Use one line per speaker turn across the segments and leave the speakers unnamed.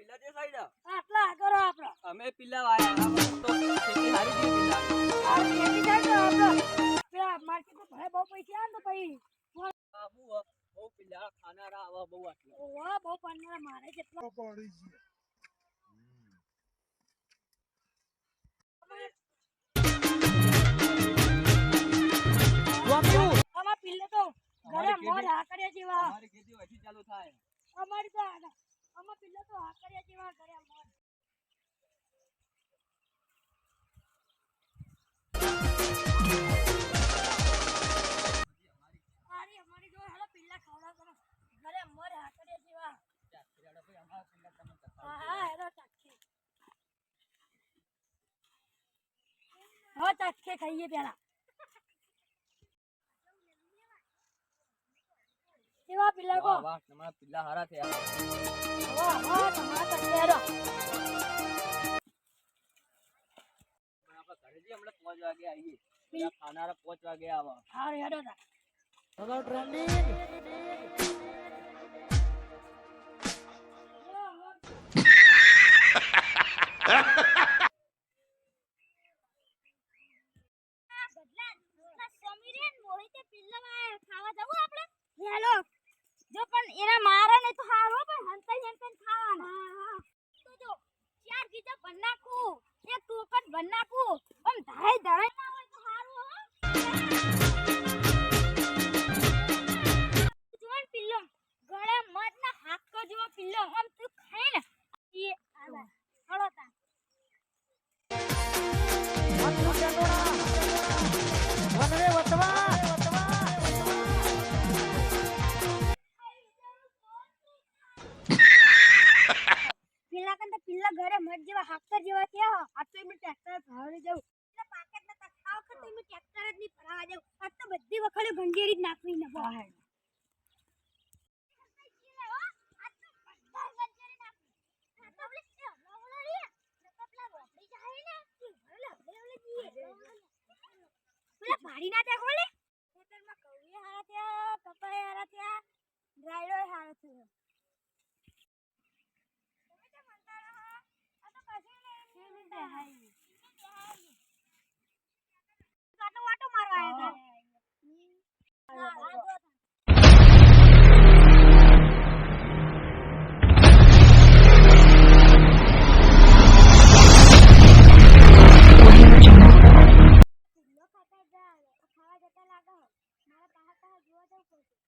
પિલ્લા જે સાઈડ
આટલા આગળ આપડે
અમે પિલ્લા વાયા તો ખેતી હારી ગઈ પિલ્લા
આ ખેતી થાય તો આપડે પેલા માર્કેટમાં ભાઈ બહુ પૈસા આવે તો પછી
બાબુ બહુ પિલ્લા ખાનારા આવા બહુ આટલા
ઓવા બહુ પાનરા મારે કેટલા
પડી છે
આમાં પિલ્લે તો ઘરે મોર હાકરિયા જેવા
અમારી ખેતી વધી ચાલુ થાય
અમારી તો આમાં પિલ્લે તો હાકરિયા જેવા ઘરે મોર અમારી જો હેલો પિલ્લા ખાવડા કરો ઘરે મોર હાકરિયા જેવા હા હેલો ચાખી ચાખે ખાઈએ પેલા કેવા પિલ્લા કો
વાહ તમારા પિલ્લા હારા થયા
વાહ તમારા ચાખેરો
આપણે ઘરેથી હમણાં 5 વાગે આવીએ પિલ્લા ખાનારા 5 વાગે આવા
હાર હેડો તા
ચલો ટ્રેન્ડિંગ
જો પણ એના મારે ને તો હારો પણ હંતાઈ હંતાઈ ખાવાના તો જો ચાર કીધા બન નાખું એક ટોકન બન નાખું આમ ધાય ધાય ના હોય તો હારું હો જોન પિલ્લો ગળે મત ના હાક જેવો પિલ્લો આમ તું ખાય ને એ આવા હળોતા
વનરે વતવા
પિલ્લા કંત પિલ્લા ઘરે મત જેવા હાકર જેવા થયા આ તો એમને ટ્રેક્ટર ભરાવી જવું એટલે પાકેટ ના આ વખત એમને ટ્રેક્ટર જ નહીં ભરાવા જવું આ તો બધી વખતે ભંગેરી જ નાખવી ને બહાર ભારી ના ત્યાં ખોલે ખેતરમાં કૌવી હારા થયા કપાઈ હારા થયા ડ્રાઈડો હારા થયો વાટો મારવા આવ્યા ખાવા જતા લાગો મારા પાસે જોવા જવું પડશે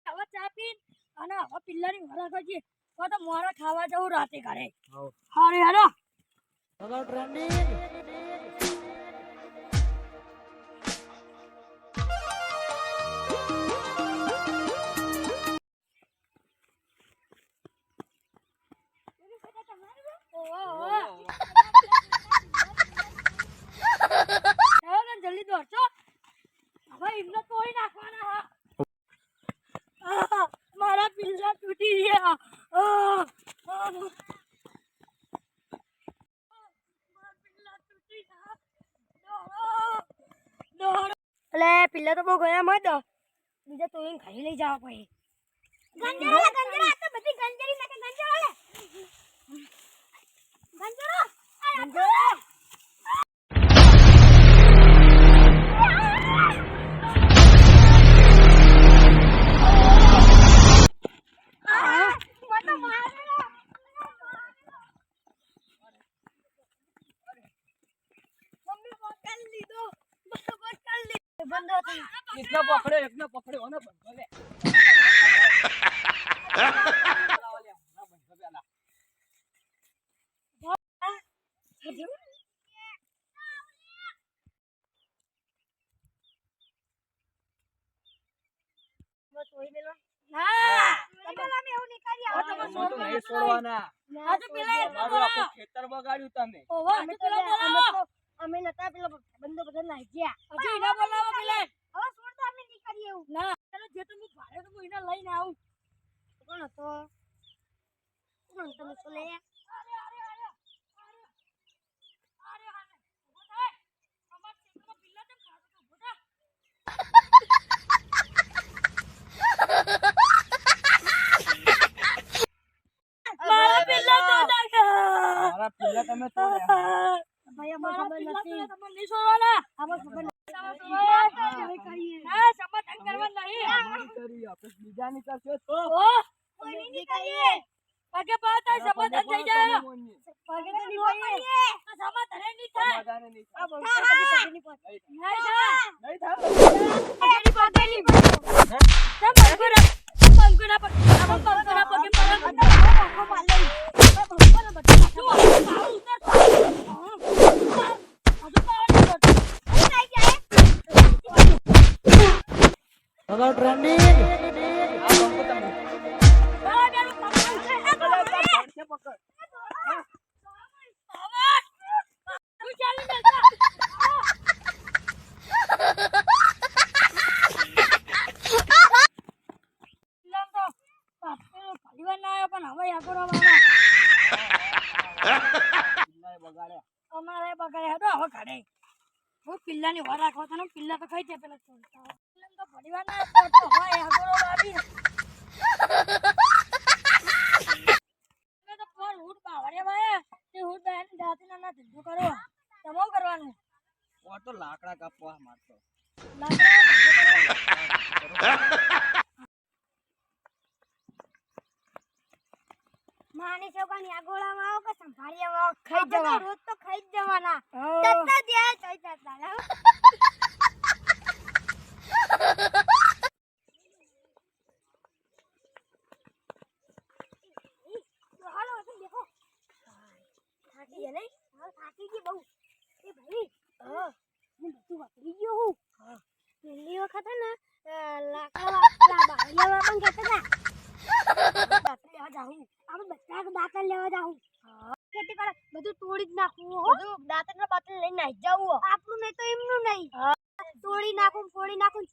હવે ચા પીન અને હવે પિલ્લાની વરા કરજે તો મોરા ખાવા જવું રાતે ઘરે હારે હાલો
ચલો ટ્રેન્ડિંગ
જલ્દી દોડશો હવે એમને તોડી નાખવાના હા મારા પિલ્લા તૂટી ગયા એટલે પિલ્લા તો બહુ ગયા મત બીજા તો એને ખાઈ લઈ જવા પછી ગંજરા તો બધી ગંજરી નાખે ગંજરો લે ગંજરો
એકને પકડે ઓને બંધો લે ખેતર બગાડ્યું તમે
અમે નતા પેલા બંધો બધા નાખ્યા હજુ એના બોલાવો પેલા લે
મારા પિલ્લા તમે તોડ્યા.
ભાઈ અમાર ખબર નથી
તમને નહીં છોડવાના.
આમાં ખબર નથી
સમાધાન કરવા નહીં.
અમારી કરી, આપણે બીજાની કરશો તો
કોઈ નહીં કરીએ
પગે પાતા સમાધાન થઈ જાય.
મોની.
પગે તો નહીં પડીએ
તો સમાધાન નહીં થાય.
સમાધાને નહીં
આ
થાય.
બહુ પગે નહીં પડ
નહીં થાય.
નહીં થાય.
પગેની
તમ બંકુરા બંકુરા પગે બંકુરા પગે પડે.
પગો માલે ભગવાન બધા
તું આવું ઉતર. હજુ પાણી પડતું.
નહીં જાય
ચલો ટ્રેન્ડિંગ
આ બંકો તમે.
બરાબર બેનું પકડ.
પડશે પકડ.
તું ચાલી જતા. લમ તો પાછળ પરિવાર ના આવ્યો પણ હવે યાગોરો વાળા
પિલ્લાએ બગાડ્યા.
અમારે બગાડે હતો હવે ઘરે હું પિલ્લાની વાર રાખવા તને પિલ્લા તો ખાઈ જાય પેલા પિલ્લા તો પરિવાર ના આવ્યો તો હવે યાગોરો વાળી મેં તો પર હુડ બાવરે વાયા તે હુડ બેન દાતી ના ધંધો કરો તમો કરવાનું
ઓ તો લાકડા કાપવા મારતો.
લાકડા
માની છોકરાની આગોળામાં આવો કે સંભાળિયામાં આવો ખાઈ
જવા.
જવા રોજ તો ખાઈ જ જવાના
ધંધો
તત્ત દ્યા થઈ જતા હો. તો હાલો હશે દેખો થાકી ગયા નહીં હા થાકી ગઈ બહુ એ ભાઈ હું બધું વાપરી ગયો હું પહેલી વખત હે ને લાકડા બાવળિયા પણ કહેતા હતા દાંતણ લેવા જાઉં આપણે બધા દાંતણ લેવા જાઉં ખેતી કરે બધું તોડી જ નાખવું હો બધું દાંતણ બાતણ લઈને નાઈ જાવું આપણું નહીં તો એમનું નહીં તોડી નાખું ફોડી નાખું